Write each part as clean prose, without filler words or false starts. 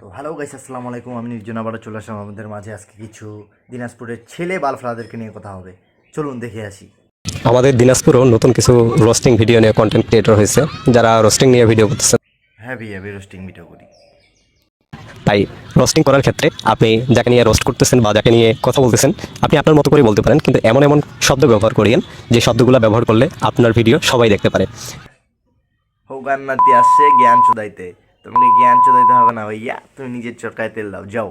তো hello guys, আসসালামু আলাইকুম। আমি নির্জন আবারও চলে আসলাম আমাদের মাঝে। আজকে কিছু দিনাজপুরের ছেলে বালফ্লাদেরকে নিয়ে কথা হবে, চলুন দেখে আসি। আমাদের দিনাজপুরও নতুন কিছু রোস্টিং ভিডিও নিয়ে কন্টেন্ট ক্রিয়েটর হয়েছে, যারা রোস্টিং নিয়ে ভিডিও করতেছেন। হ্যাঁ ভাই, আমি রোস্টিং ভিডিও করি। তাই রোস্টিং করার ক্ষেত্রে আপনি যাকে নিয়ে রোস্ট করতেছেন বা যাকে নিয়ে কথা বলতেছেন, আপনি আপনার মতো করে বলতে পারেন, কিন্তু এমন এমন শব্দ ব্যবহার করিয়েন যে শব্দগুলো ব্যবহার করলে আপনার ভিডিও সবাই দেখতে পারে। হৌগান্নাতি আসছে জ্ঞান চোদাইতে, তোমাকে জ্ঞান চোদাইতে হবে না ভাইয়া, তুমি নিজের চরকায় তেল দাও, যাও।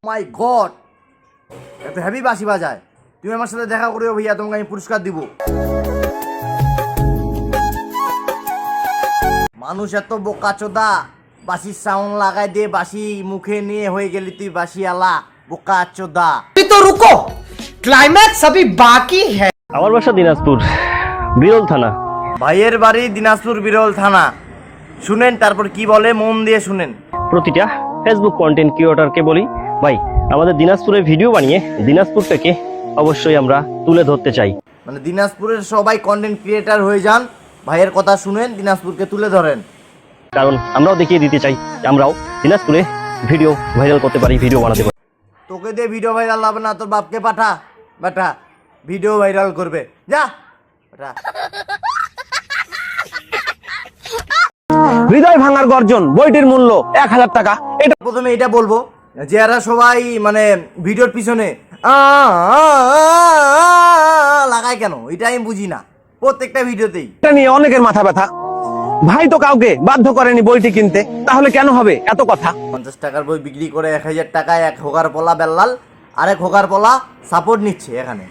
মাই গড, এত হেভি বাঁশি বাজায়। তুমি আমার সাথে দেখা করিও ভাইয়া, তোমাকে আমি পুরস্কার দিব। মানুষ এত বোকাচোদা, বাঁশির সাউন্ড লাগাই দিয়ে বাঁশি মুখে নিয়ে হয়ে গেলি তুই বাঁশি আলা, বোকাচোদা। अभी तो रुको, क्लाइमैक्स अभी बाकी है। আমার বাসা দিনাজপুর বিরল থানা। ভাইয়ের বাড়ি দিনাজপুর বিরল থানা। শুনেন তারপর কি বলে, মন দিয়ে শুনেন। প্রতিটা ফেসবুক কন্টেন্ট ক্রিয়েটরকে বলি, ভাই আমাদের দিনাজপুরের ভিডিও বানিয়ে দিনাজপুর থেকে অবশ্যই আমরা তুলে ধরতে চাই। মানে দিনাজপুরের সবাই কন্টেন্ট ক্রিয়েটার হয়ে যান, ভাইয়ের কথা শুনেন, দিনাজপুরকে তুলে ধরেন। কারণ আমরাও দেখিয়ে দিতে চাই যে আমরাও দিনাজপুরে ভিডিও ভাইরাল করতে পারি, ভিডিও বানাতে পারি। তোকে দিয়ে ভিডিও ভাইরাল হবে না, তোর বাপকে পাঠা, বেটা ভিডিও ভাইরাল করবে, যা বেটা। হৃদয় ভাঙার গর্জন বইটির মূল্য 1000 টাকা। এটা প্রথমে এটা বলবো যে এরা সবাই মানে ভিডিওর পিছনে লাগায় কেন, এটা আমি বুঝি না প্রত্যেকটা ভিডিওতেই। নিয়ে অনেকের মাথা ব্যথা। ভাই তো কাউকে বাধ্য করেনি বইটি কিনতে, তাহলে কেন হবে এত কথা? 50 টাকার বই বিক্রি করে 1000 টাকায় এক হোগার পোলা বেল্লাল আরেক হোগার পোলা সাপোর্ট নিচ্ছে এখানে।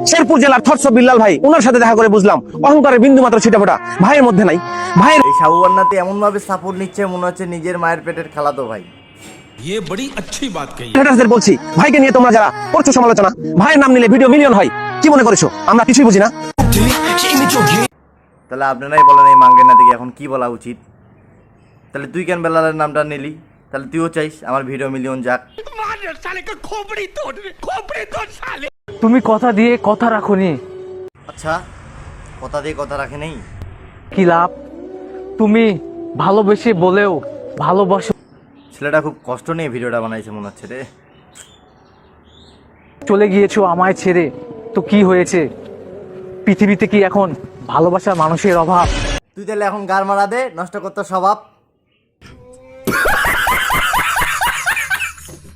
শেরপুর জেলার থরস বিল্লাল ভাই, ওনার সাথে দেখা করে বুঝলাম অহংকারের বিন্দু মাত্র ছিটাফোঁটা ভাইয়ের মধ্যে নাই। ভাইয়ের এই সাহুয়ান্নাতে এমন ভাবে সাপোর্ট নিচ্ছে মনে হচ্ছে নিজের মায়ের পেটের খালাতো ভাই। ये बड़ी अच्छी बात कही। হেটারদের বলছি, ভাইকে নিয়ে তোমরা যারা করছো সমালোচনা, ভাইয়ের নাম নিলে ভিডিও মিলিয়ন হয়, কি মনে করেছো আমরা কিছুই বুঝি না? তাহলে আপনারাই বলেন এই মাঙ্গের নাতিকে এখন কি বলা উচিত? তাহলে তুই কেন বেল্লালের নামটা নিলি? তাহলে তুইও চাইস আমার ভিডিও মিলিয়ন যাক। তুমি কথা দিয়ে কথা রাখোনি, আচ্ছা, কথা দিয়ে কথা রাখে নেই। কি লাভ? তুমি ভালোবেসে বলেও ভালোবাসো, ছেলেটা খুব কষ্ট নিয়ে ভিডিওটা বানাইছে মনে হচ্ছে রে। চলে গিয়েছো আমায় ছেড়ে, তো কি হয়েছে? পৃথিবীতে কি এখন ভালোবাসার মানুষের অভাব? তুই তাহলে এখন গার মারা দে, নষ্ট করতে স্বভাব।